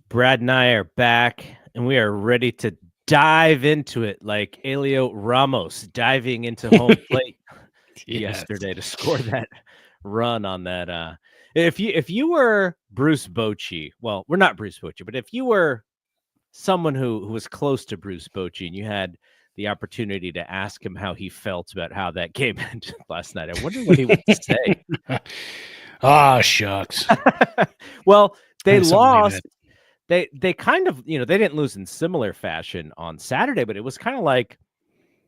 Brad and I are back, and we are ready to dive into it like Elio Ramos diving into home plate yesterday to score that run on that. If you were Bruce Bochy, well, we're not Bruce Bochy, but if you were someone who was close to Bruce Bochy and you had the opportunity to ask him how he felt about how that game ended last night, I wonder what he would say. Ah, shucks. Well, they There's something like lost. that. They kind of, they didn't lose in similar fashion on Saturday, but it was kind of like,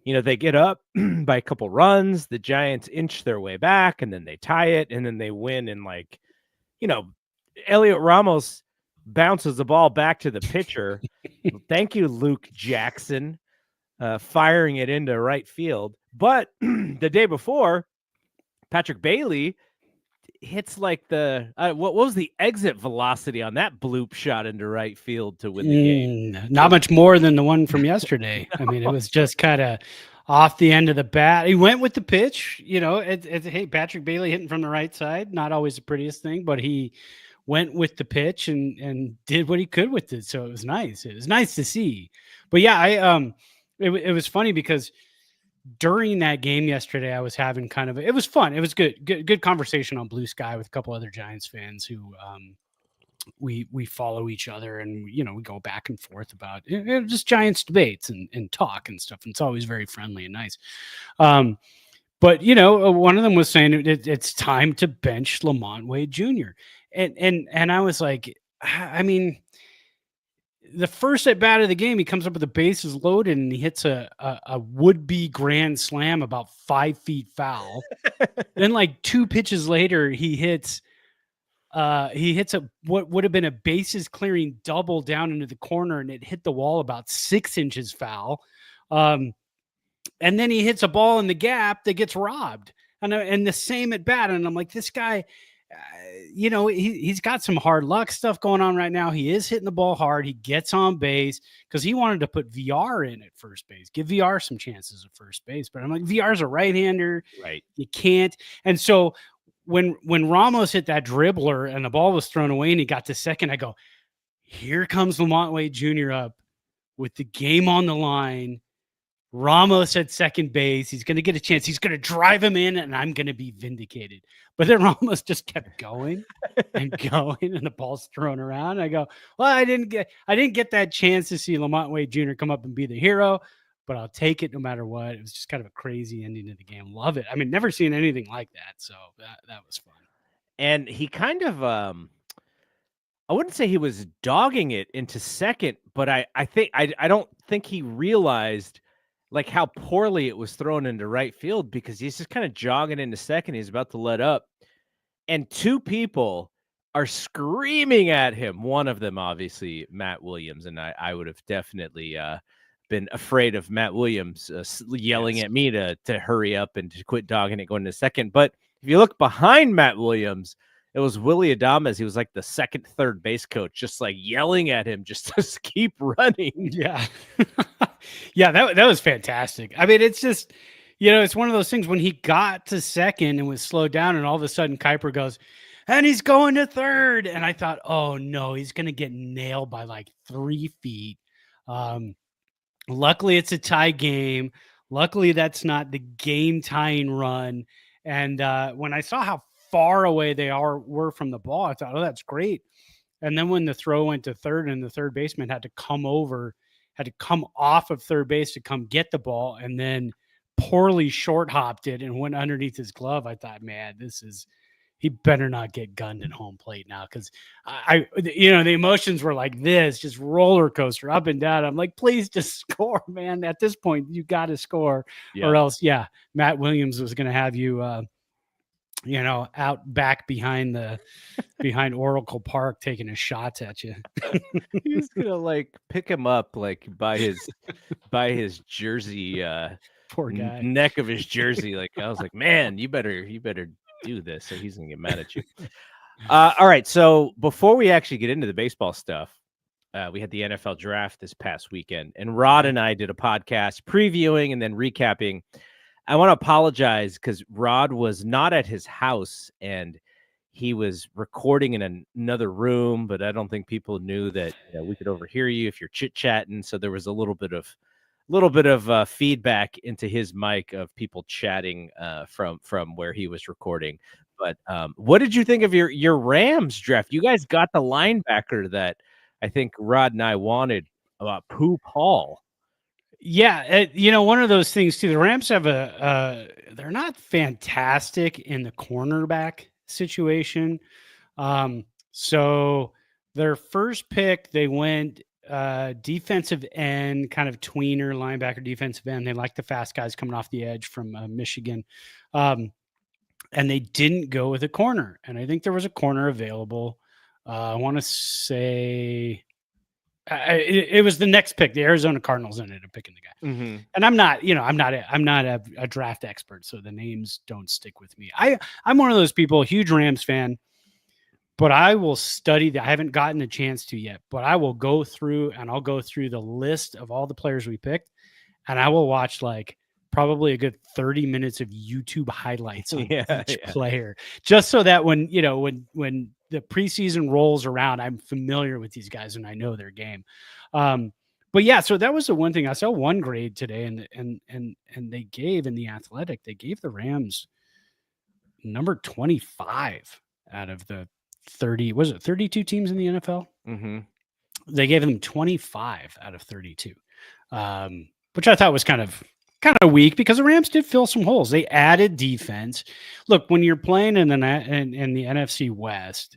they get up by a couple runs, the Giants inch their way back, and then they tie it, and then they win. And you know, Elliot Ramos bounces the ball back to the pitcher. Thank you, Luke Jackson, firing it into right field. But the day before, Patrick Bailey hits like the what was the exit velocity on that bloop shot into right field to win the game? Not much more than the one from yesterday. I mean, it was just kind of off the end of the bat. He went with the pitch. Hey, Patrick Bailey hitting from the right side, not always the prettiest thing, but he went with the pitch and did what he could with it. So it was nice. It was nice to see. But yeah, it was funny because during that game yesterday, I was having it was fun. It was good conversation on Blue Sky with a couple other Giants fans who we follow each other, and we go back and forth about just Giants debates and talk and stuff. And it's always very friendly and nice. But one of them was saying it's time to bench Lamont Wade Jr. And I was like, I mean, the first at bat of the game, he comes up with the bases loaded and he hits a would-be grand slam about 5 feet foul. Then like 2 pitches later, he hits what would have been a bases clearing double down into the corner, and it hit the wall about 6 inches foul. And then he hits a ball in the gap that gets robbed, and the same at bat. And I'm like, this guy, he's got some hard luck stuff going on right now. He is hitting the ball hard. He gets on base because he wanted to put VR in at first base, give VR some chances at first base. But I'm like, VR's a right-hander. Right. You can't. And so when Ramos hit that dribbler and the ball was thrown away and he got to second, I go, here comes Lamont Wade Jr. up with the game on the line. Ramos at second base. He's going to get a chance. He's going to drive him in, and I'm going to be vindicated. But then Ramos just kept going and going, and the ball's thrown around. I go, well, I didn't get that chance to see Lamont Wade Jr. come up and be the hero, but I'll take it no matter what. It was just kind of a crazy ending to the game. Love it. I mean, never seen anything like that. So that was fun. And he kind of, I wouldn't say he was dogging it into second, but I don't think he realized like how poorly it was thrown into right field, because he's just kind of jogging into second. He's about to let up, and 2 people are screaming at him. One of them, obviously, Matt Williams, and I would have definitely been afraid of Matt Williams yelling at me to hurry up and to quit dogging it going to second. But if you look behind Matt Williams, it was Willie Adames. He was like the second, third base coach, just like yelling at him just to keep running. Yeah. Yeah, that was fantastic. I mean, it's just, it's one of those things when he got to second and was slowed down, and all of a sudden Kuiper goes, and he's going to third. And I thought, oh no, he's going to get nailed by like 3 feet. Luckily it's a tie game. Luckily that's not the game tying run. And when I saw how far away they were from the ball, I thought, oh, that's great. And then when the throw went to third and the third baseman had to come off of third base to come get the ball, and then poorly short hopped it and went underneath his glove, I thought, man, he better not get gunned at home plate now. Cause the emotions were like this, just roller coaster up and down. I'm like, please just score, man. At this point, you got to score, or else, Matt Williams was going to have you, out back behind Oracle Park taking his shots at you. He's gonna like pick him up like by his jersey, poor guy, neck of his jersey. Like, I was like, man, you better do this, so he's gonna get mad at you. All right, so before we actually get into the baseball stuff, we had the NFL draft this past weekend, and Rod and I did a podcast previewing and then recapping. I want to apologize because Rod was not at his house, and he was recording in another room, but I don't think people knew that we could overhear you if you're chit chatting. So there was a little bit of feedback into his mic of people chatting from where he was recording. But what did you think of your Rams draft? You guys got the linebacker that I think Rod and I wanted, Pooh Paul. Yeah, one of those things too. The Rams have they're not fantastic in the cornerback situation. So their first pick, they went defensive end, kind of tweener linebacker, defensive end. They like the fast guys coming off the edge from Michigan. And they didn't go with a corner. And I think there was a corner available. I want to say it was the next pick. The Arizona Cardinals ended up picking the guy. Mm-hmm. And I'm not a draft expert, so the names don't stick with me. I'm one of those people, huge Rams fan, but I will study I haven't gotten a chance to yet, but I will go through the list of all the players we picked, and I will watch like probably a good 30 minutes of YouTube highlights on each player, just so that when the preseason rolls around, I'm familiar with these guys and I know their game. But yeah, so that was the one thing. I saw one grade today, and they gave in the Athletic, they gave the Rams number 25 out of the 32 teams in the NFL? Mm-hmm. They gave them 25 out of 32, which I thought was kind of weak because the Rams did fill some holes. They added defense. Look, when you're playing in the NFC West,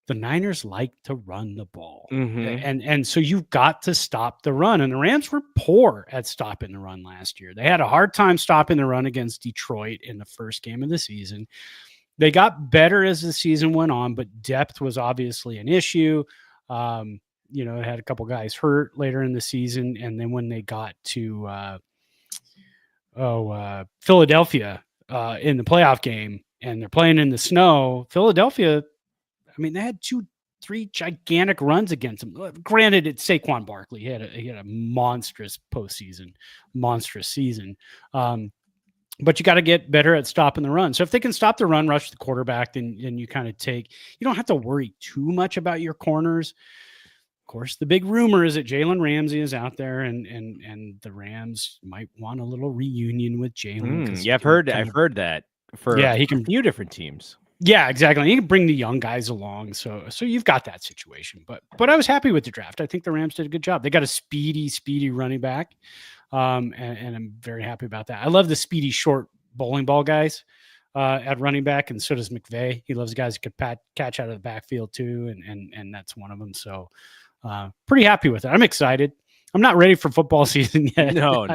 the Niners like to run the ball. Mm-hmm. And so you've got to stop the run. And the Rams were poor at stopping the run last year. They had a hard time stopping the run against Detroit in the first game of the season. They got better as the season went on, but depth was obviously an issue. It had a couple guys hurt later in the season. And then when they got to Philadelphia in the playoff game, and they're playing in the snow, Philadelphia, I mean, they had 2-3 gigantic runs against them. Granted, it's Saquon Barkley. He had a monstrous postseason, monstrous season. But you got to get better at stopping the run. So if they can stop the run, rush the quarterback, then you kind of you don't have to worry too much about your corners. Of course, the big rumor is that Jalen Ramsey is out there, and the Rams might want a little reunion with Jalen. Yeah, I've heard that he can a few different teams. Yeah, exactly. You can bring the young guys along, so you've got that situation. But I was happy with the draft. I think the Rams did a good job. They got a speedy running back, and I'm very happy about that. I love the speedy short bowling ball guys at running back, and so does McVay. He loves guys who could catch out of the backfield too, and that's one of them. So pretty happy with it. I'm excited. I'm not ready for football season yet. No.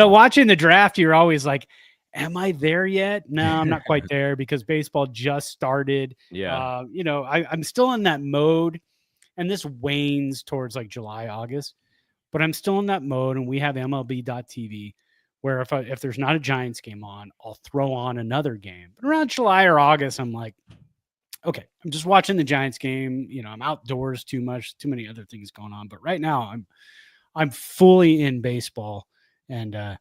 Watching the draft, you're always like, am I there yet? No, I'm not quite there because baseball just started. Yeah. I'm still in that mode, and this wanes towards like July, August, but I'm still in that mode. And we have MLB.TV where if there's not a Giants game on, I'll throw on another game. But around July or August, I'm like, okay, I'm just watching the Giants game. I'm outdoors too many other things going on. But right now I'm fully in baseball and,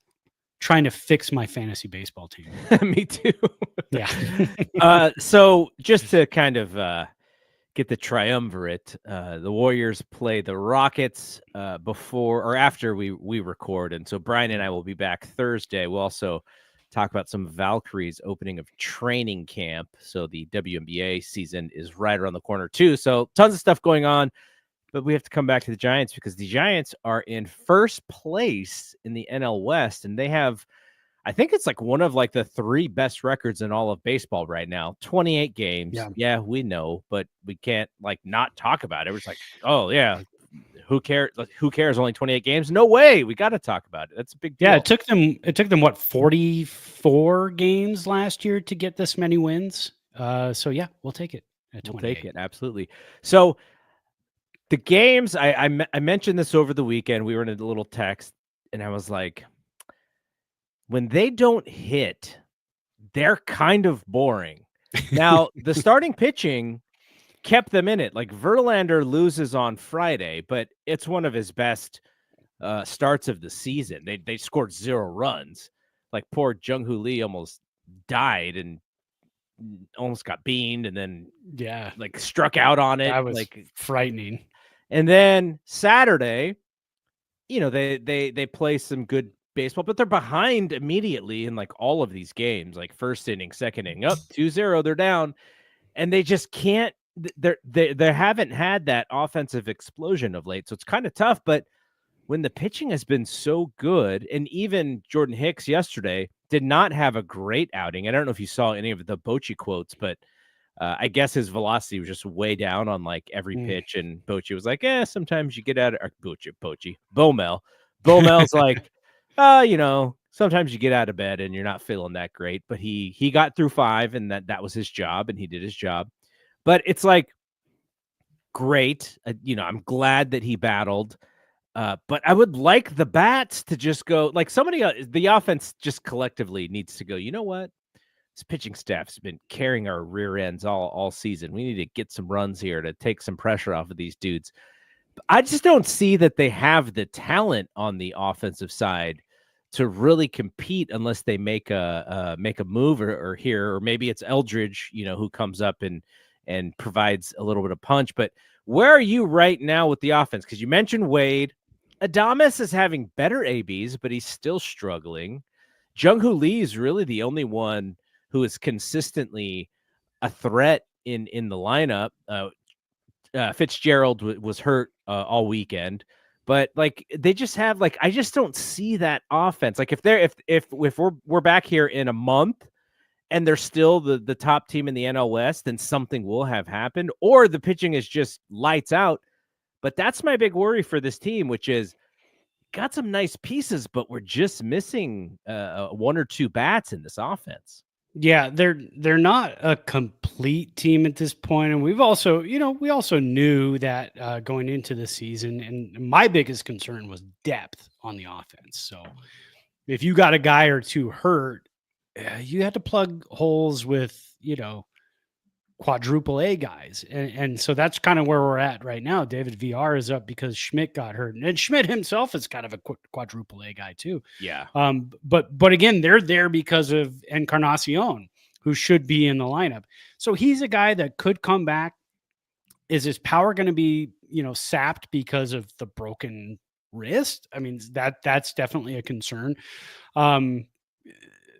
trying to fix my fantasy baseball team. Me too. Yeah. So just to kind of get the triumvirate, the Warriors play the Rockets before or after we record. And so Brian and I will be back Thursday. We'll also talk about some Valkyries opening of training camp. So the WNBA season is right around the corner too. So tons of stuff going on. But we have to come back to the Giants because the Giants are in first place in the NL West, and they have, I think it's like one of like the 3 best records in all of baseball right now. 28 games. Yeah, we know, but we can't like not talk about it. It's like, oh yeah, who cares? Who cares? Only 28 games? No way. We got to talk about it. That's a big deal. Yeah, it took them what 44 games last year to get this many wins. So yeah, we'll take it. We'll take it absolutely. So. The games, I mentioned this over the weekend. We were in a little text, and I was like, when they don't hit, they're kind of boring. Now, the starting pitching kept them in it. Like, Verlander loses on Friday, but it's one of his best starts of the season. They scored 0 runs. Like, poor Jung-Hoo Lee almost died, and almost got beaned and then Yeah, like struck out on it. that was Like, frightening. and then Saturday, they play some good baseball, but they're behind immediately in like all of these games, like first inning, second inning, up 2-0, they're down, and they just can't. They haven't had that offensive explosion of late, so it's kind of tough. But when the pitching has been so good, and even Jordan Hicks yesterday did not have a great outing. I don't know if you saw any of the Bochy quotes, but I guess his velocity was just way down on like every pitch, and Bochy was like, sometimes you get out of Bochy. Bomel's like, sometimes you get out of bed and you're not feeling that great, but he got through 5, and that was his job, and he did his job. But it's like, great. I'm glad that he battled. But I would like the bats to just go, like, somebody, the offense just collectively needs to go, you know what? This pitching staff's been carrying our rear ends all season. We need to get some runs here to take some pressure off of these dudes. I just don't see that they have the talent on the offensive side to really compete unless they make a move or here, or maybe it's Eldridge, who comes up and provides a little bit of punch. But where are you right now with the offense? Because you mentioned Wade. Adames is having better ABs, but he's still struggling. Jung-Hoo Lee is really the only one who is consistently a threat in the lineup. Fitzgerald was hurt all weekend, but like they just have like, I just don't see that offense. Like if we're back here in a month and they're still the top team in the NL West, then something will have happened, or the pitching is just lights out. But that's my big worry for this team, which is got some nice pieces, but we're just missing 1 or 2 bats in this offense. Yeah, they're not a complete team at this point, and we've also, we also knew that going into the season, and my biggest concern was depth on the offense. So if you got a guy or two hurt, you had to plug holes with, quadruple A guys. And so that's kind of where we're at right now. David VR is up because Schmidt got hurt, and Schmidt himself is kind of a quadruple A guy too. Yeah. But again, they're there because of Encarnacion, who should be in the lineup. So he's a guy that could come back. Is his power going to be, sapped because of the broken wrist? I mean, that's definitely a concern.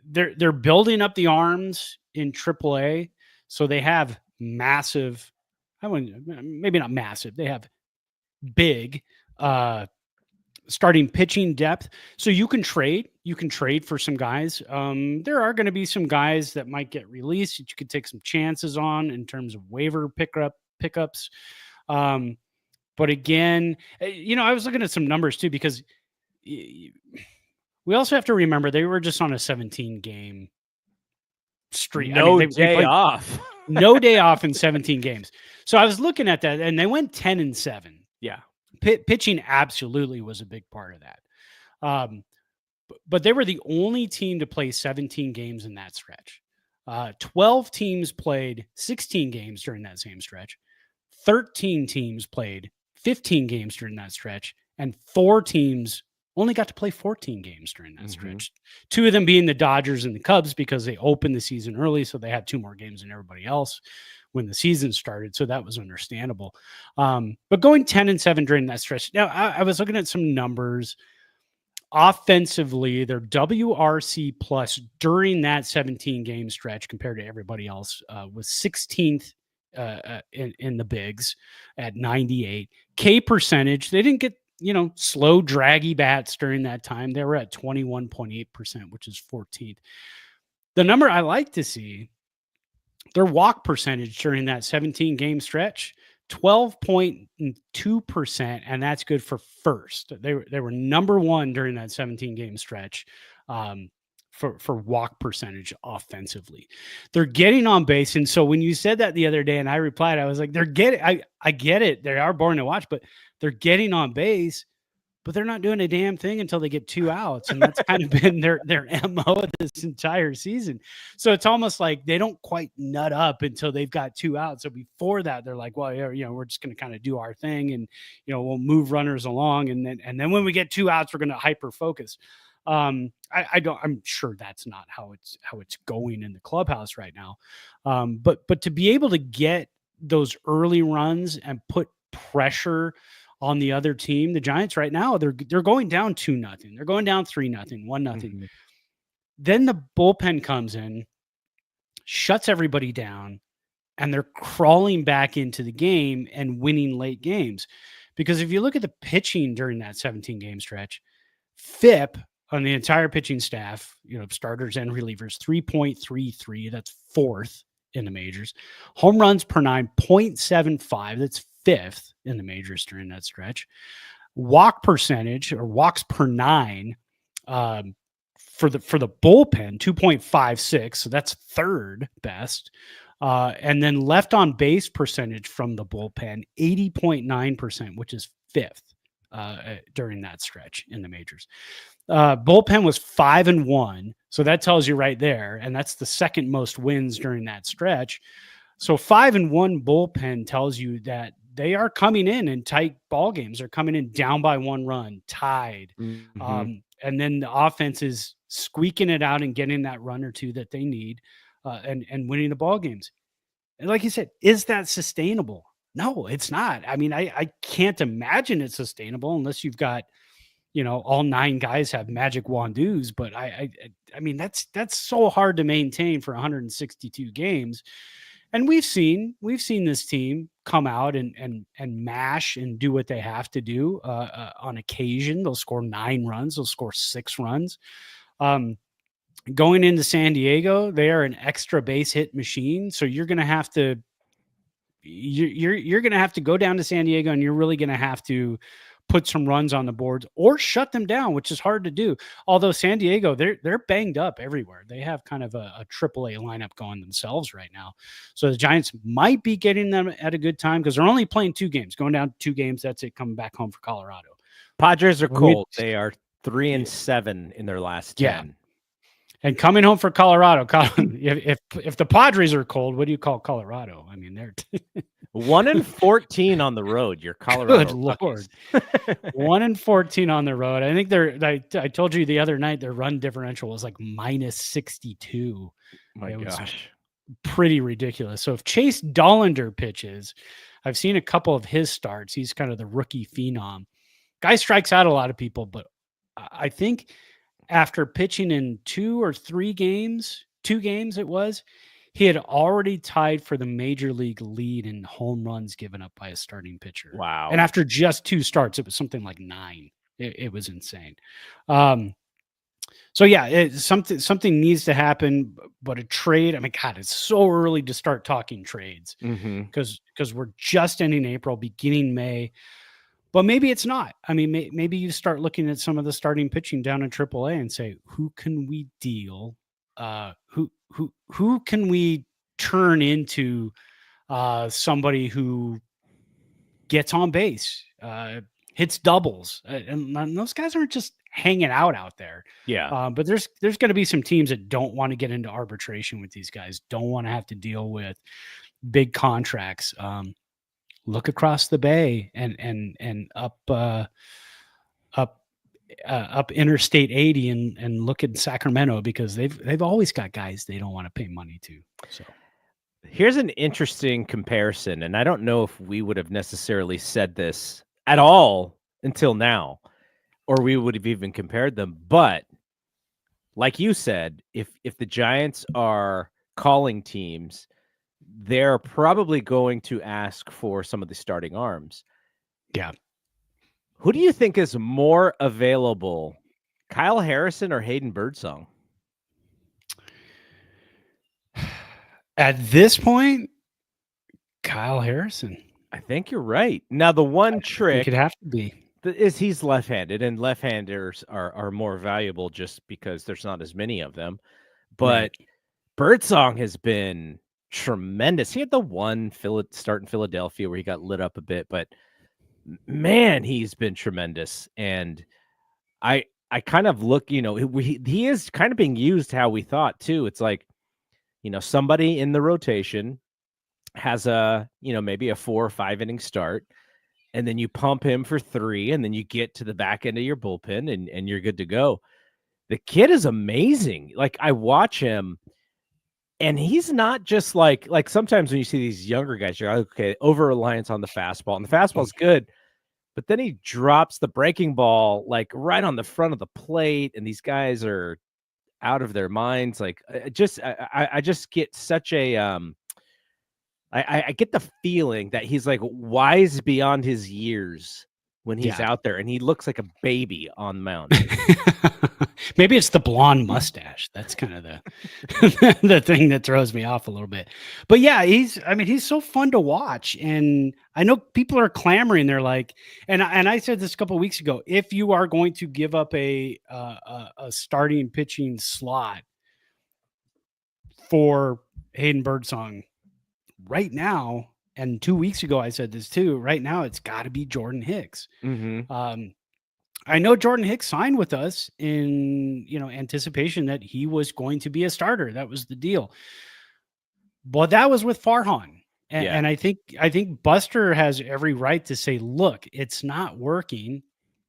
They're building up the arms in AAA. So they have massive, maybe not massive, they have big starting pitching depth. So you can trade for some guys. There are going to be some guys that might get released that you could take some chances on in terms of waiver pickups. But again, I was looking at some numbers too, because we also have to remember they were just on a 17-game streak. No day off. No day off in 17 games. So I was looking at that, and they went 10-7. Yeah. Pitching absolutely was a big part of that. But they were the only team to play 17 games in that stretch. 12 teams played 16 games during that same stretch. 13 teams played 15 games during that stretch, and 4 teams only got to play 14 games during that stretch. 2 of them being the Dodgers and the Cubs, because they opened the season early, so they had 2 more games than everybody else when the season started. So that was understandable. But going 10-7 during that stretch. Now, I was looking at some numbers. Offensively, their WRC plus during that 17-game stretch compared to everybody else was 16th in the bigs at 98. K percentage, they didn't get slow, draggy bats during that time. They were at 21.8%, which is 14th. The number I like to see, their walk percentage during that 17-game stretch, 12.2%, and that's good for first. They were number 1 during that 17-game stretch for walk percentage offensively. They're getting on base, and so when you said that the other day, and I replied, I was like, I get it. They are boring to watch, but they're getting on base, but they're not doing a damn thing until they get 2 outs. And that's kind of been their MO this entire season. So it's almost like they don't quite nut up until they've got 2 outs. So before that, they're like, well, we're just going to kind of do our thing, and, we'll move runners along. And then when we get 2 outs, we're going to hyper focus. I'm sure that's not how it's going in the clubhouse right now. But to be able to get those early runs and put pressure on the other team, the Giants right now, they're going down 2-0. They're going down 3-0, 1-0. Then the bullpen comes in, shuts everybody down, and they're crawling back into the game and winning late games. Because if you look at the pitching during that 17-game stretch, FIP on the entire pitching staff, starters and relievers, 3.33. That's fourth in the majors. Home runs per 9, 0.75. That's fifth in the majors during that stretch. Walk percentage, or walks per 9, for the bullpen, 2.56. So that's third best. And then left on base percentage from the bullpen, 80.9%, which is fifth during that stretch in the majors. Bullpen was 5-1. So that tells you right there. And that's the second most wins during that stretch. So 5-1 bullpen tells you that they are coming in tight ball games. They're coming in down by 1 run, tied. And then the offense is squeaking it out and getting that run or two that they need, and winning the ball games. And like you said, is that sustainable? No, it's not. I mean, I can't imagine it's sustainable unless you've got, all 9 guys have magic wandoos. But I mean, that's so hard to maintain for 162 games. And we've seen this team come out and mash and do what they have to do. On occasion, they'll score 9 runs. They'll score 6 runs. Going into San Diego, they are an extra base hit machine. So you're going to have to, you're going to have to go down to San Diego, and you're really going to have to put some runs on the boards or shut them down, which is hard to do. Although San Diego, they're banged up everywhere. They have kind of a AAA lineup going themselves right now. So the Giants might be getting them at a good time because they're only playing 2 games, going down 2 games. That's it, coming back home for Colorado. Padres are cold. They are 3-7 in their last 10. Yeah. And coming home for Colorado, if the Padres are cold, what do you call Colorado? I mean, they're 1-14 on the road. Your Colorado. Good Lord. 1-14 on the road. I think I told you the other night their run differential was like -62. My gosh. Pretty ridiculous. So if Chase Dollander pitches, I've seen a couple of his starts. He's kind of the rookie phenom. Guy strikes out a lot of people, but I think after pitching in 2 or 3 games, 2 games it was, he had already tied for the major league lead in home runs given up by a starting pitcher. Wow. And after just 2 starts, it was something like 9. It was insane. So yeah, something needs to happen, but a trade, I mean, God, it's so early to start talking trades because we're just ending April, beginning May. But maybe it's not. I mean, maybe you start looking at some of the starting pitching down in AAA and say, who can we deal? Who can we turn into somebody who gets on base, hits doubles, and those guys aren't just hanging out there. Yeah. But there's going to be some teams that don't want to get into arbitration with these guys, don't want to have to deal with big contracts. Look across the bay and up Interstate 80 and look at Sacramento, because they've always got guys they don't want to pay money to. So here's an interesting comparison, and I don't know if we would have necessarily said this at all until now, or we would have even compared them. But like you said, if the Giants are calling teams, they're probably going to ask for some of the starting arms. Yeah. Who do you think is more available, Kyle Harrison or Hayden Birdsong? At this point, Kyle Harrison. I think you're right. Now, the one trick could have to be is he's left-handed, and left-handers are more valuable just because there's not as many of them. But Birdsong has been tremendous. He had the one start in Philadelphia where he got lit up a bit, but man, he's been tremendous. And I kind of look, he is kind of being used how we thought too. It's like, somebody in the rotation has maybe a 4 or 5 inning start, and then you pump him for 3, and then you get to the back end of your bullpen and you're good to go. The kid is amazing. Like, I watch him, and he's not just like sometimes when you see these younger guys, you're like, okay, over reliance on the fastball, and the fastball's good, but then he drops the breaking ball like right on the front of the plate, and these guys are out of their minds. Like, I just get such a I get the feeling that he's like wise beyond his years when he's out there, and he looks like a baby on the mound. Maybe it's the blonde mustache. That's kind of the the thing that throws me off a little bit. But yeah, he's so fun to watch. And I know people are clamoring. They're like, and I said this a couple of weeks ago, if you are going to give up a starting pitching slot for Hayden Birdsong right now, and 2 weeks ago I said this too, right now it's got to be Jordan Hicks. I know Jordan Hicks signed with us in, anticipation that he was going to be a starter. That was the deal. But that was with Farhan. And I think Buster has every right to say, look, it's not working.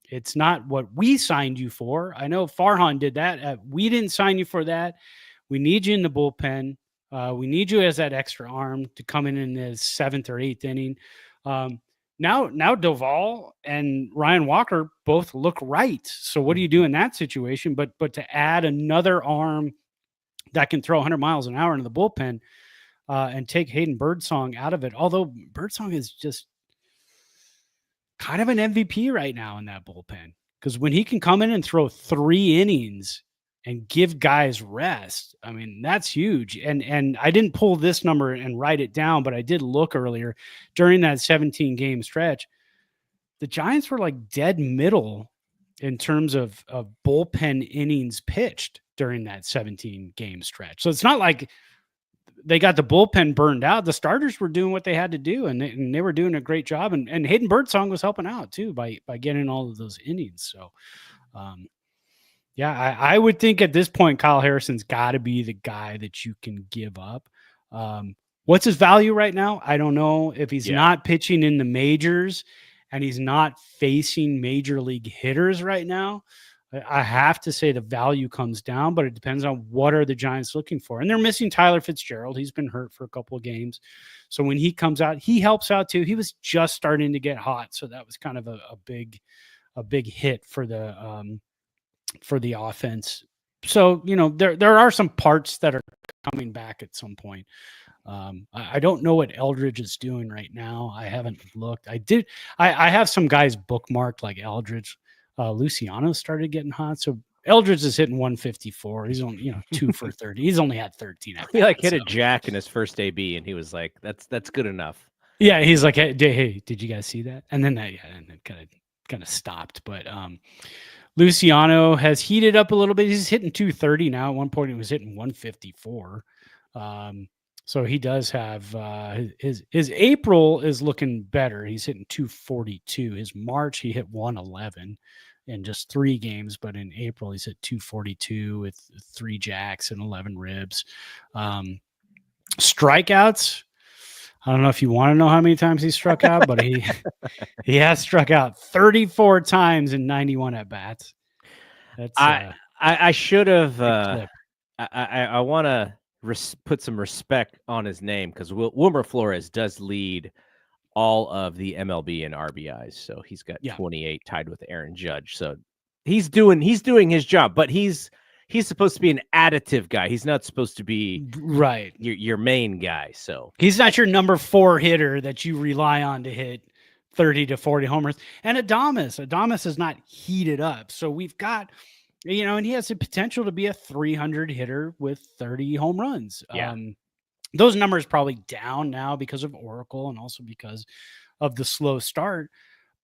It's not what we signed you for. I know Farhan did that. We didn't sign you for that. We need you in the bullpen. We need you as that extra arm to come in the 7th or 8th inning. Now Doval and Ryan Walker both look right. So what do you do in that situation? But to add another arm that can throw 100 miles an hour into the bullpen and take Hayden Birdsong out of it. Although Birdsong is just kind of an MVP right now in that bullpen, because when he can come in and throw 3 innings and give guys rest, I mean, that's huge. And I didn't pull this number and write it down, but I did look earlier during that 17 game stretch. The Giants were like dead middle in terms of bullpen innings pitched during that 17 game stretch. So it's not like they got the bullpen burned out. The starters were doing what they had to do, and they were doing a great job. And Hayden Birdsong was helping out too by getting all of those innings. So, yeah, I would think at this point, Kyle Harrison's got to be the guy that you can give up. What's his value right now? I don't know. If he's not pitching in the majors and he's not facing major league hitters right now, I have to say the value comes down, but it depends on what are the Giants looking for. And they're missing Tyler Fitzgerald. He's been hurt for a couple of games. So when he comes out, he helps out too. He was just starting to get hot. So that was kind of a big hit for the offense. So, there are some parts that are coming back at some point. I don't know what Eldridge is doing right now. I haven't looked. I have some guys bookmarked like Eldridge. Luciano started getting hot. So Eldridge is hitting 154. He's only, 2 for 30. He's only had 13. He hit a jack in his first AB, and he was like, that's good enough. Yeah. He's like, hey, did you guys see that? And then and it kind of stopped. But, Luciano has heated up a little bit. He's hitting 230 now. At one point, he was hitting 154. So he does have his April is looking better. He's hitting 242. His March, he hit 111 in just 3 games. But in April, he's hit 242 with 3 jacks and 11 ribs. Strikeouts. I don't know if you want to know how many times he struck out, but he has struck out 34 times in 91 at bats. That's I should have. I want to put some respect on his name, because Wilmer Flores does lead all of the MLB in RBIs, so he's got 28, tied with Aaron Judge. So he's doing his job, but he's supposed to be an additive guy. He's not supposed to be your main guy. So he's not your number 4 hitter that you rely on to hit 30 to 40 homers. And Adames is not heated up. So we've got, and he has the potential to be a 300 hitter with 30 home runs. Yeah. Those numbers probably down now because of Oracle and also because of the slow start.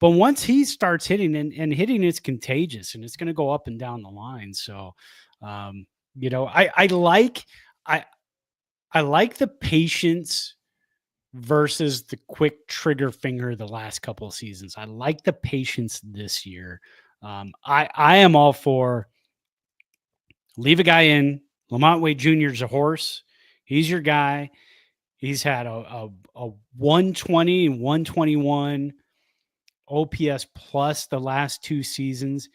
But once he starts hitting and hitting is contagious, and it's going to go up and down the line. So, I like the patience versus the quick trigger finger the last couple of seasons. I like the patience this year. I am all for leave a guy in. Lamont Wade Jr. is a horse. He's your guy. He's had a 120 and 121 OPS plus the last 2 seasons.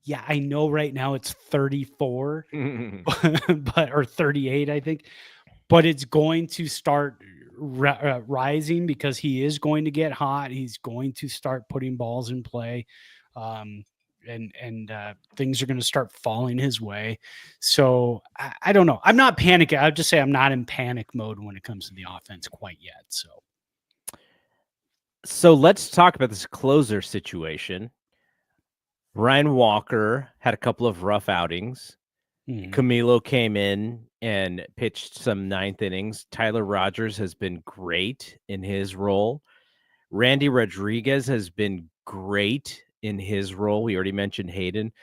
Yeah, I know right now it's 34, but or 38, I think, but it's going to start rising because he is going to get hot. He's going to start putting balls in play. Um, and things are going to start falling his way. So I don't know. I'm not panicking. I'll just say I'm not in panic mode when it comes to the offense quite yet. So let's talk about this closer situation. Ryan Walker had a couple of rough outings. Mhm. Camilo came in and pitched some ninth innings. Tyler Rogers has been great in his role. Randy Rodriguez has been great in his role. We already mentioned Hayden.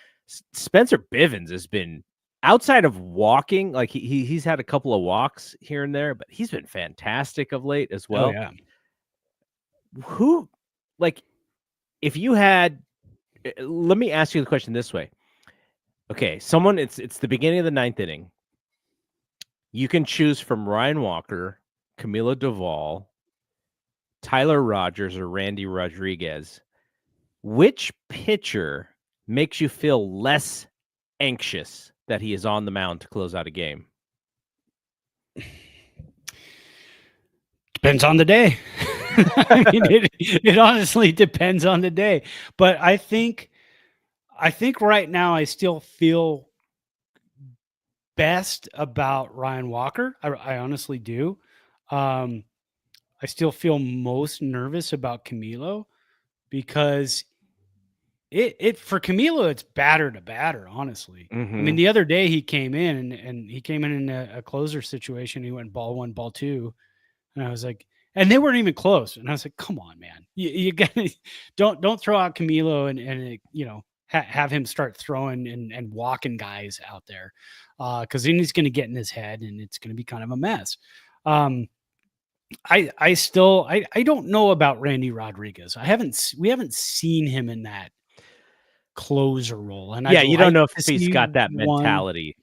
Spencer Bivens has been outside of walking, like he's had a couple of walks here and there, but he's been fantastic of late as Oh well. yeah. Who, like, if you had, let me ask you the question this way. Okay, it's the beginning of the ninth inning. You can choose from Ryan Walker, Camilo Duvall, Tyler Rogers, or Randy Rodriguez. Which pitcher makes you feel less anxious that he is on the mound to close out a game? Depends on the day. I mean, it honestly depends on the day. But I think right now I still feel best about Ryan Walker. I honestly do. Um, I still feel most nervous about Camilo because it for Camilo, it's batter to batter, honestly. I mean, Mhm. the other day he came in and he came in a closer situation. He went ball one, ball two. And I was like, and they weren't even close. And I was like, come on, man, you gotta don't throw out Camilo and have him start throwing and walking guys out there, because then he's going to get in his head and it's going to be kind of a mess. Um, I don't know about Randy Rodriguez. We haven't seen him in that closer role, and I'd Yeah, you don't like know if to he's see got that one. mentality.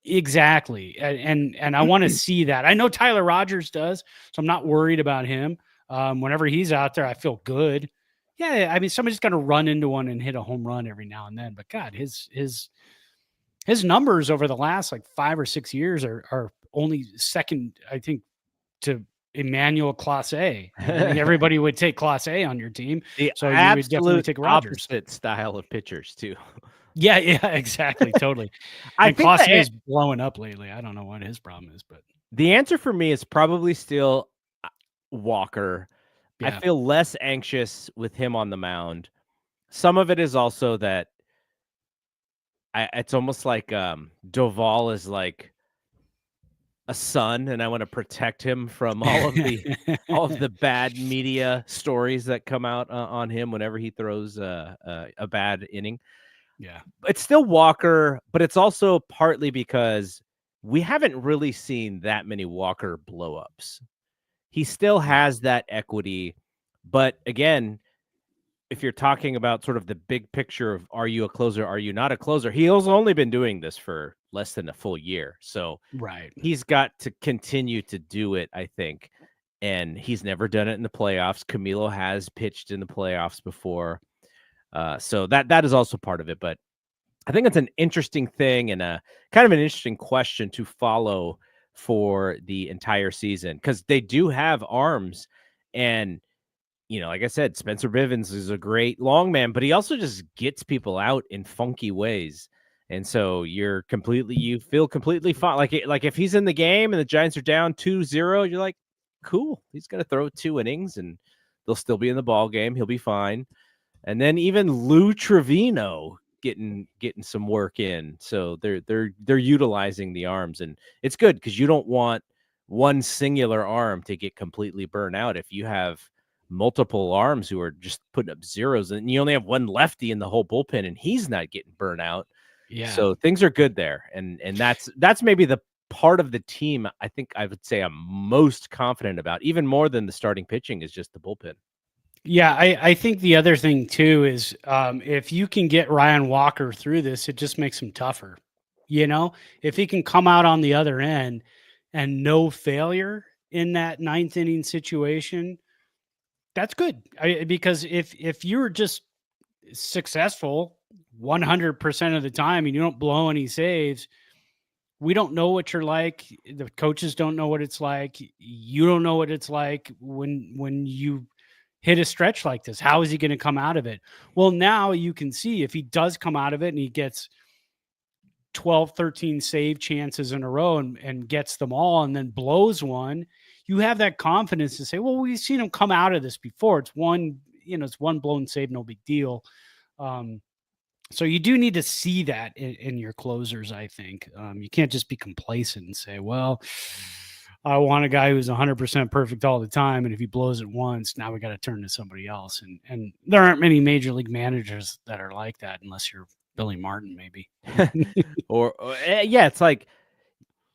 Exactly, and I wanna see that. I know Tyler Rogers does, so I'm not worried about him. Whenever he's out there, I feel good. Yeah, I mean, somebody's gotta run into one and hit a home run every now and then, but God, his numbers over the last, like, 5 or 6 years are only second, I think, to Emmanuel Clase, and I think everybody would take Clase on your team, The so you would definitely absolute take Rogers. opposite style of pitchers too. Yeah, yeah, exactly, totally, I and think Clase is blowing up lately. I don't know what his problem is, but the answer for me is probably still Walker. I yeah. feel less anxious with him on the mound. Some of it is also that it's almost like Doval is like a son, and I want to protect him from all of the bad media stories that come out on him whenever he throws a bad inning. Yeah. It's still Walker, but it's also partly because we haven't really seen that many Walker blowups. He still Yeah. has that equity, but again, if you're talking about sort of the big picture of are you a closer, are you not a closer? He has only been doing this for less than a full year. So Right. he's got to continue to do it, I think. And he's never done it in the playoffs. Camilo has pitched in the playoffs before. So that is also part of it. But I think it's an interesting thing and a kind of an interesting question to follow for the entire season because they do have arms. And like I said, Spencer Bivens is a great long man, but he also just gets people out in funky ways. And so you feel completely fine. Like if he's in the game and the Giants are down 2-0, you're like, cool. He's going to throw 2 innings and they'll still be in the ball game. He'll be fine. And then even Lou Trevino getting some work in. So they're utilizing the arms, and it's good because you don't want one singular arm to get completely burned out. If you have multiple arms who are just putting up zeros, and you only have one lefty in the whole bullpen, and he's not getting burnt out. Yeah. So things are good there, and that's maybe the part of the team I think I would say I'm most confident about, even more than the starting pitching, is just the bullpen. Yeah, I think the other thing too is, if you can get Ryan Walker through this, it just makes him tougher. If he can come out on the other end and no failure in that ninth inning situation, that's good. Because if you're just successful 100% of the time and you don't blow any saves, we don't know what you're like. The coaches don't know what it's like. You don't know what it's like when you hit a stretch like this. How is he going to come out of it? Well, now you can see if he does come out of it and he gets 12, 13 save chances in a row and gets them all and then blows one, you have that confidence to say, well, we've seen him come out of this before. It's one blown save, no big deal. So you do need to see that in your closers, I think. You can't just be complacent and say, well, I want a guy who's 100% perfect all the time, and if he blows it once, now we got to turn to somebody else. And there aren't many major league managers that are like that, unless you're Billy Martin, maybe. or yeah, it's like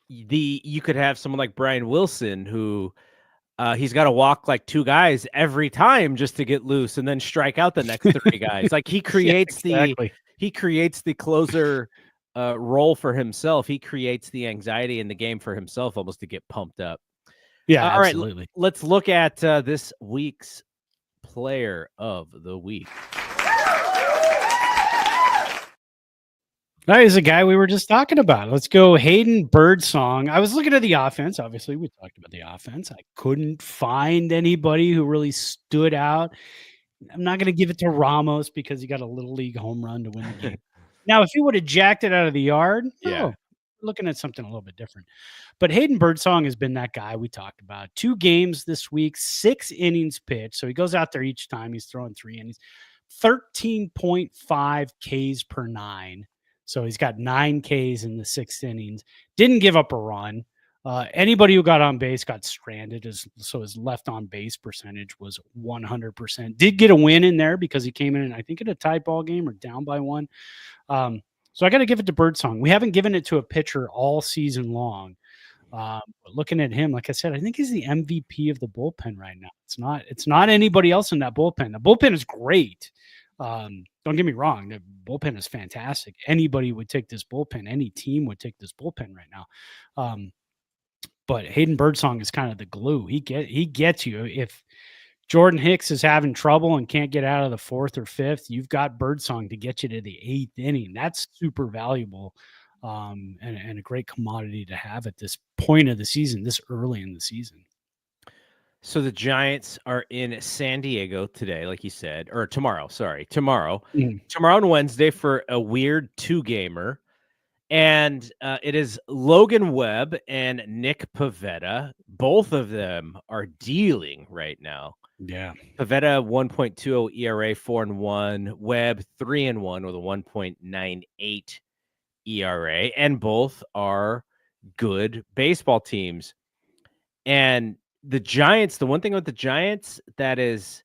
you could have someone like Brian Wilson who he's got to walk like two guys every time just to get loose and then strike out the next three guys. Like he creates he creates the closer role for himself. He creates the anxiety in the game for himself almost to get pumped up. Yeah, all absolutely. Right, let's look at this week's player of the week. That is a guy we were just talking about. Let's go Hayden Birdsong. I was looking at the offense. Obviously, we talked about the offense. I couldn't find anybody who really stood out. I'm not going to give it to Ramos because he got a little league home run to win the game. Now, if he would have jacked it out of the yard, looking at something a little bit different. But Hayden Birdsong has been that guy we talked about. 2 games this week, 6 innings pitched. So he goes out there each time. He's throwing 3 innings, 13.5 Ks per 9. So he's got 9 Ks in the 6th innings. Didn't give up a run. Anybody who got on base got stranded. So his left on base percentage was 100%. Did get a win in there because he came in, I think, in a tie ball game or down by 1. So I got to give it to Birdsong. We haven't given it to a pitcher all season long. But looking at him, like I said, I think he's the MVP of the bullpen right now. It's not anybody else in that bullpen. The bullpen is great. Don't get me wrong. The bullpen is fantastic. Anybody would take this bullpen. Any team would take this bullpen right now. But Hayden Birdsong is kind of the glue. He gets you. If Jordan Hicks is having trouble and can't get out of the 4th or 5th, you've got Birdsong to get you to the 8th inning. That's super valuable and a great commodity to have at this point of the season, this early in the season. So the Giants are in San Diego today, like you said, or tomorrow. Sorry, tomorrow. Tomorrow and Wednesday for a weird 2-gamer. And it is Logan Webb and Nick Pivetta. Both of them are dealing right now. Yeah. Pivetta 1.20 ERA, 4-1. Webb 3-1 with a 1.98 ERA. And both are good baseball teams. And the Giants, the one thing about the Giants that is,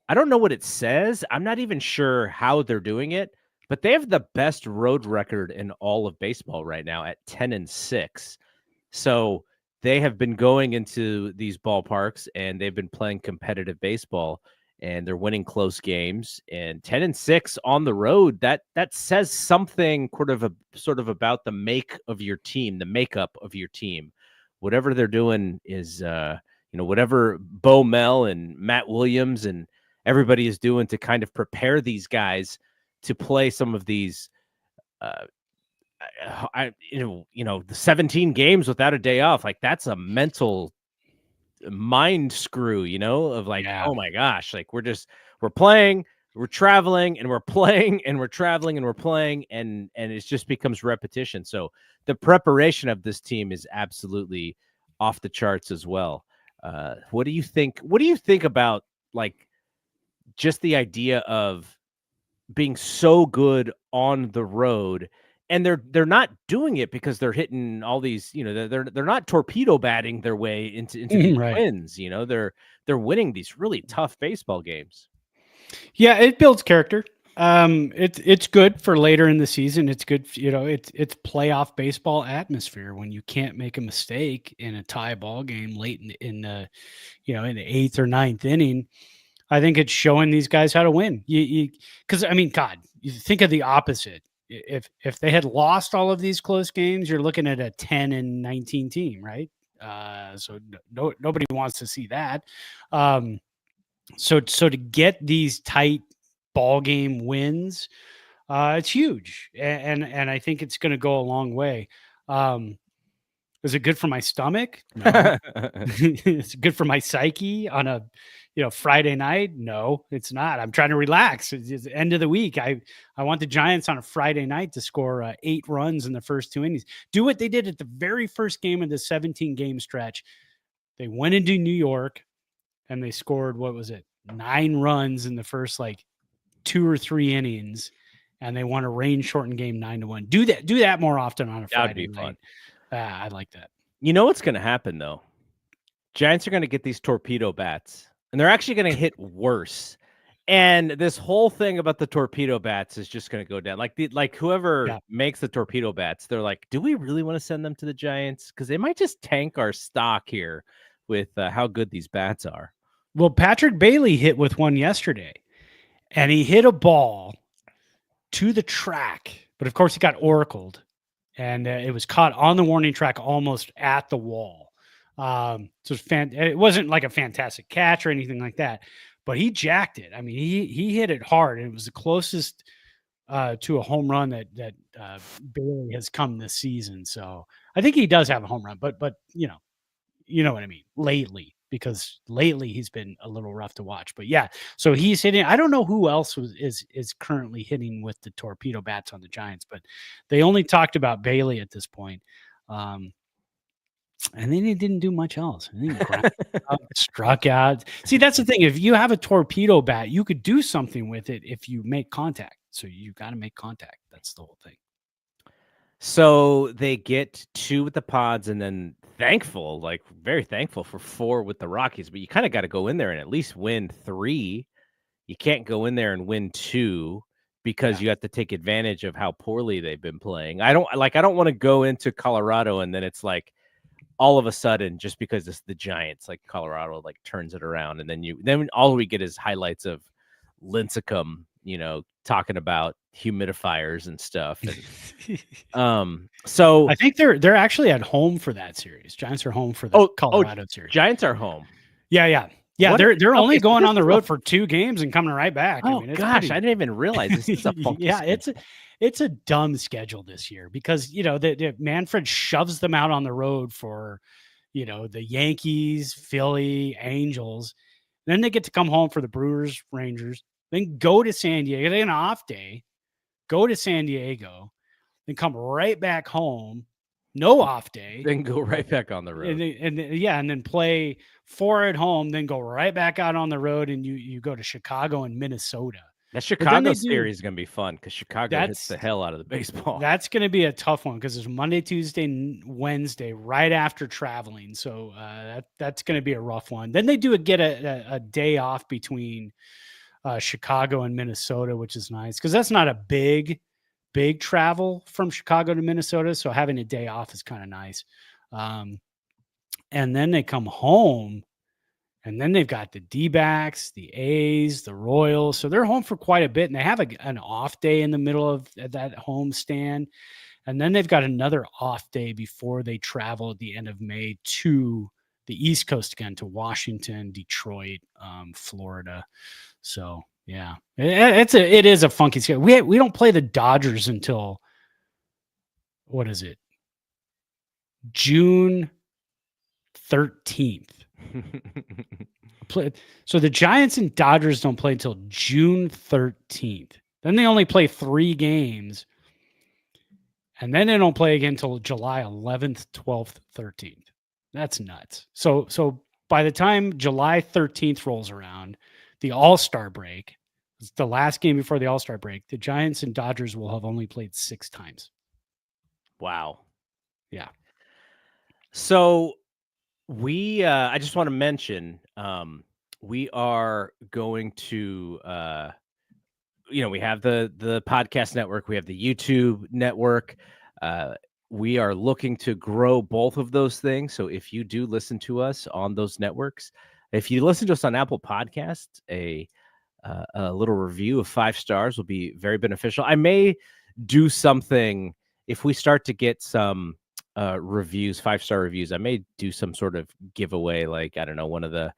I don't know what it says. I'm not even sure how they're doing it, but they have the best road record in all of baseball right now at 10-6. So they have been going into these ballparks and they've been playing competitive baseball and they're winning close games, and 10-6 on the road. That says something sort of about the make of your team, the makeup of your team. Whatever they're doing is, whatever Bo Mel and Matt Williams and everybody is doing to kind of prepare these guys to play some of these, the 17 games without a day off. Like that's a mental mind screw, of like, oh my gosh, like we're playing, we're traveling, and we're playing, and we're traveling, and we're playing, and it just becomes repetition. So the preparation of this team is absolutely off the charts as well. What do you think? What do you think about like just the idea of being so good on the road? And they're not doing it because they're hitting all these, they're not torpedo batting their way into these wins. They're winning these really tough baseball games. Yeah, it builds character. It's good for later in the season. It's good, it's playoff baseball atmosphere when you can't make a mistake in a tie ball game late in the 8th or 9th inning. I think it's showing these guys how to win. Because God, you think of the opposite. If they had lost all of these close games, you're looking at a 10-19 team, right? So nobody wants to see that. So to get these tight ball game wins, It's huge, and I think it's going to go a long way. Is it good for my stomach? No. It's good for my psyche on a Friday night? No, it's not. I'm trying to relax. It's the end of the week. I want the Giants on a Friday night to score 8 runs in the first 2 innings. Do what they did at the very first game of the 17 game stretch. They went into New York and they scored, what was it, 9 runs in the first like 2 or 3 innings, and they won a rain shortened game 9-1. Do that more often on a Friday night. I like that. You know what's going to happen though? Giants are going to get these torpedo bats, and they're actually going to hit worse. And this whole thing about the torpedo bats is just going to go down. Like whoever makes the torpedo bats, they're like, do we really want to send them to the Giants? Because they might just tank our stock here with how good these bats are. Well, Patrick Bailey hit with one yesterday, and he hit a ball to the track, but of course he got oracled, and it was caught on the warning track almost at the wall. So it wasn't like a fantastic catch or anything like that, but he jacked it. I mean, he hit it hard, and it was the closest to a home run that Bailey has come this season. So I think he does have a home run, but you know what I mean, because lately he's been a little rough to watch. But yeah, so he's hitting. I don't know who else is currently hitting with the torpedo bats on the Giants, but they only talked about Bailey at this point. And then he didn't do much else. I think struck out. See, that's the thing. If you have a torpedo bat, you could do something with it if you make contact. So you got to make contact. That's the whole thing. So they get 2 with the Pods, and then very thankful for 4 with the Rockies. But you kind of got to go in there and at least win 3. You can't go in there and win 2 because you have to take advantage of how poorly they've been playing. I don't want to go into Colorado and then it's like, all of a sudden, just because it's the Giants, like Colorado, like turns it around, and then all we get is highlights of Lincecum, talking about humidifiers and stuff. And, so I think they're actually at home for that series. Giants are home for the Colorado series. Giants are home. Yeah. They're only going on the road for 2 games and coming right back. Oh, I mean, I didn't even realize this is a funky schedule. It's a dumb schedule this year because, the Manfred shoves them out on the road for, the Yankees, Philly, Angels. Then they get to come home for the Brewers, Rangers, then go to San Diego. They get an off day, go to San Diego, then come right back home, no off day. Then go right back on the road. And then play 4 at home, then go right back out on the road, and you go to Chicago and Minnesota. That Chicago series is going to be fun because Chicago hits the hell out of the baseball. That's going to be a tough one because it's Monday, Tuesday, Wednesday, right after traveling. So that's going to be a rough one. Then they get a day off between Chicago and Minnesota, which is nice because that's not a big travel from Chicago to Minnesota. So having a day off is kind of nice. And then they come home. And then they've got the D-backs, the A's, the Royals. So they're home for quite a bit. And they have an off day in the middle of that home stand. And then they've got another off day before they travel at the end of May to the East Coast again, to Washington, Detroit, Florida. So, yeah, it is a funky schedule. We don't play the Dodgers until, what is it? June 13th. So the Giants and Dodgers don't play until June 13th. Then they only play 3 games. And then they don't play again until July 11th, 12th, 13th. That's nuts. So by the time July 13th rolls around, the All-Star break, it's the last game before the All-Star break, the Giants and Dodgers will have only played 6 times. Wow. Yeah. So I just want to mention, we are going to, we have the podcast network, we have the YouTube network. We are looking to grow both of those things. So if you do listen to us on those networks, if you listen to us on Apple Podcasts, a little review of 5 stars will be very beneficial. I may do something if we start to get some reviews, 5-star reviews. I may do some sort of giveaway, like, I don't know, one of the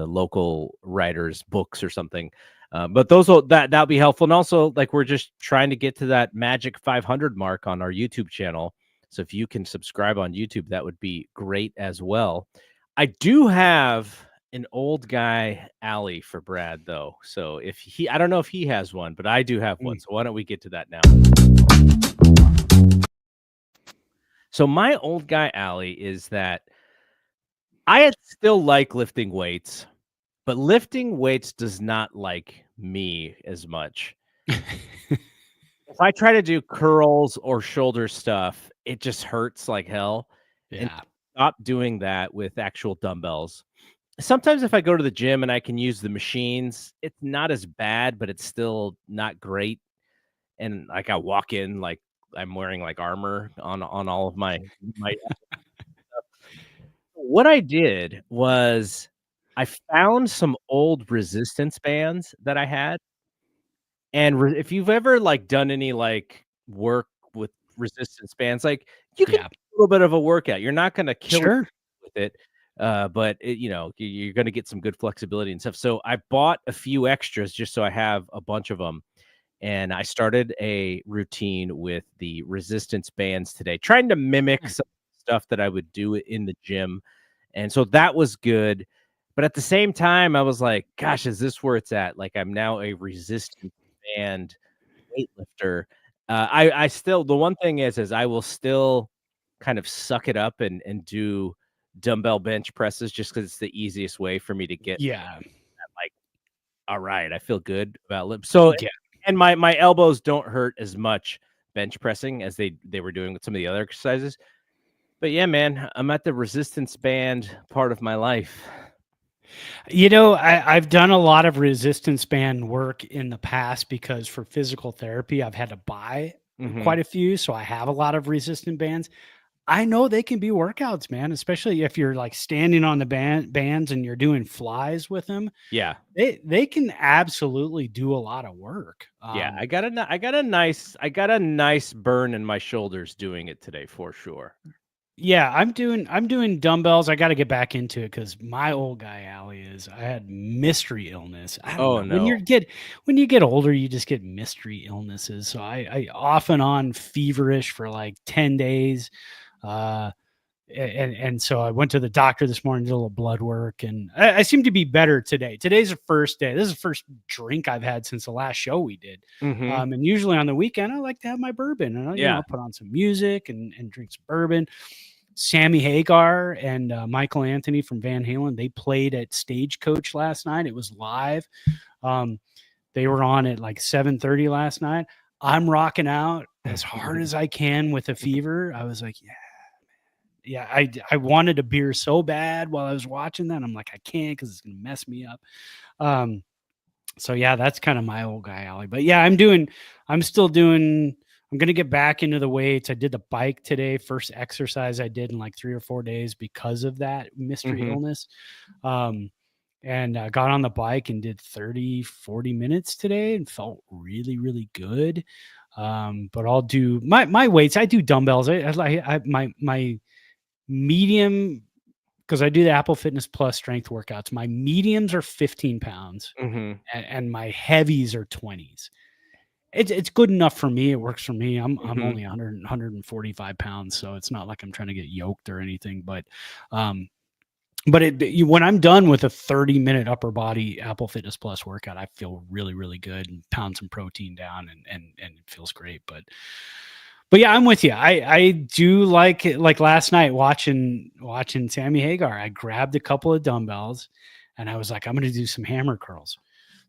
local writers' books or something. But that'll be helpful. And also, like, we're just trying to get to that magic 500 mark on our YouTube channel. So if you can subscribe on YouTube, that would be great as well. I do have an old guy alley for Brad, though. So I don't know if he has one, but I do have one. So why don't we get to that now? So my old guy alley is that I still like lifting weights, but lifting weights does not like me as much. If I try to do curls or shoulder stuff, it just hurts like hell. And Yeah. stop doing that with actual dumbbells. Sometimes if I go to the gym and I can use the machines, it's not as bad, but it's still not great. And like I walk in like I'm wearing like armor on all of my what I did was I found some old resistance bands that I had. And if you've ever like done any like work with resistance bands, like you can do Yeah. a little bit of a workout. You're not going to kill yourself Sure. with it, but you're going to get some good flexibility and stuff. So I bought a few extras just so I have a bunch of them, and I started a routine with the resistance bands today, trying to mimic some stuff that I would do in the gym, and so that was good. But at the same time, I was like, "Gosh, is this where it's at?" Like I'm now a resistance band weightlifter. I still the one thing is I will still kind of suck it up and do dumbbell bench presses just because it's the easiest way for me to get Yeah. like, all right, I feel good about lip. So Yeah. and my elbows don't hurt as much bench pressing as they were doing with some of the other exercises. But yeah, man, I'm at the resistance band part of my life. I've done a lot of resistance band work in the past because for physical therapy, I've had to buy Mhm. quite a few. So I have a lot of resistant bands. I know they can be workouts, man, especially if you're like standing on the bands and you're doing flies with them. Yeah. They can absolutely do a lot of work. Yeah, I got a nice burn in my shoulders doing it today for sure. Yeah, I'm doing dumbbells. I got to get back into it because my old guy alley is. I had mystery illness. I don't Oh, know. When no. you get older, you just get mystery illnesses. So I off and on feverish for like 10 days. Uh, and so I went to the doctor this morning, did a little blood work, and I seem to be better today. Today's the first day. This is the first drink I've had since the last show we did. Mhm. And usually on the weekend, I like to have my bourbon, and Yeah. put on some music and drink some bourbon. Sammy Hagar and Michael Anthony from Van Halen, they played at Stagecoach last night. It was live. Um, they were on at like 7:30 last night. I'm rocking out as hard as I can with a fever. I was like, yeah. I wanted a beer so bad while I was watching that. I'm like, I can't because it's gonna mess me up. So yeah, that's kind of my old guy alley. But yeah, I'm gonna get back into the weights. I did the bike today, first exercise I did in like 3 or 4 days because of that mystery Mhm. illness. And got on the bike and did 30, 40 minutes today and felt really, really good. But I'll do my weights. I do dumbbells. My medium, because I do the Apple Fitness Plus strength workouts. My mediums are 15 pounds Mhm. and my heavies are 20s. It's good enough for me. It works for me. I'm Mhm. only 145 pounds, so it's not like I'm trying to get yoked or anything. Um, but when I'm done with a 30-minute upper body Apple Fitness Plus workout, I feel really, really good and pound some protein down and it feels great. But yeah, I'm with you. I do like it. Like last night watching Sammy Hagar, I grabbed a couple of dumbbells and I was like, I'm going to do some hammer curls.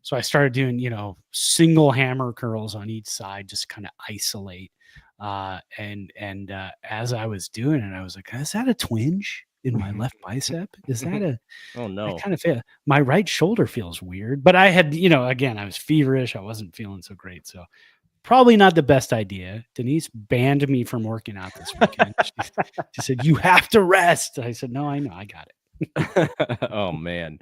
So I started doing, single hammer curls on each side, just kind of isolate. And as I was doing it, I was like, is that a twinge in my left bicep? Is that a, Oh, I no. kind of feel my right shoulder feels weird, but I had, again, I was feverish. I wasn't feeling so great. So probably not the best idea. Denise banned me from working out this weekend. She said, "You have to rest." I said, "No, I know. I got Oh, man.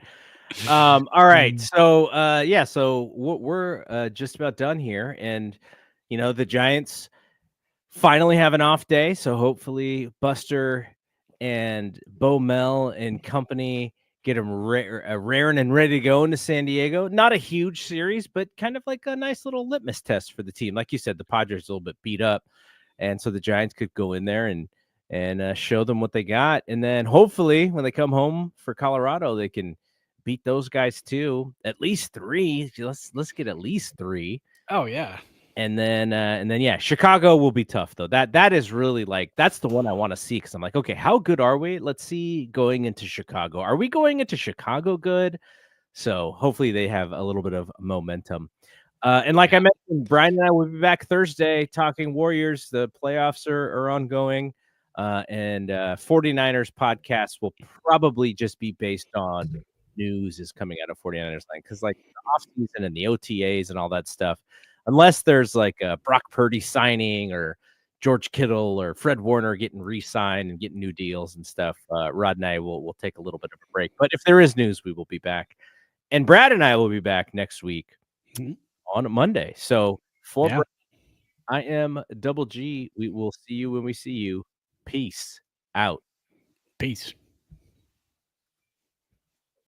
All right. it." So, yeah, so we're just about done here. And, the Giants finally have an off day. So hopefully Buster and Bo Mel and company get them raring and ready to go into San Diego. Not a huge series, but kind of like a nice little litmus test for the team. Like you said, the Padres are a little bit beat up, and so the Giants could go in there and show them what they got, and then hopefully when they come home for Colorado, they can beat those guys too. At least 3. Let's get at least 3. Oh yeah. And then yeah, Chicago will be tough though. That is really like that's the one I want to see because I'm like, okay, how good are we? Let's see going into Chicago. Are we going into Chicago good? So hopefully they have a little bit of momentum. And like I mentioned, Brian and I will be back Thursday talking Warriors. The playoffs are ongoing. And 49ers podcast will probably just be based on news is coming out of 49ers line because like the offseason and the OTAs and all that stuff, unless there's like a Brock Purdy signing or George Kittle or Fred Warner getting re-signed and getting new deals and stuff, Rod and I will take a little bit of a break. But if there is news, we will be back. And Brad and I will be back next week on Monday. So for Brad, I am Double G. We will see you when we see you. Peace out. Peace.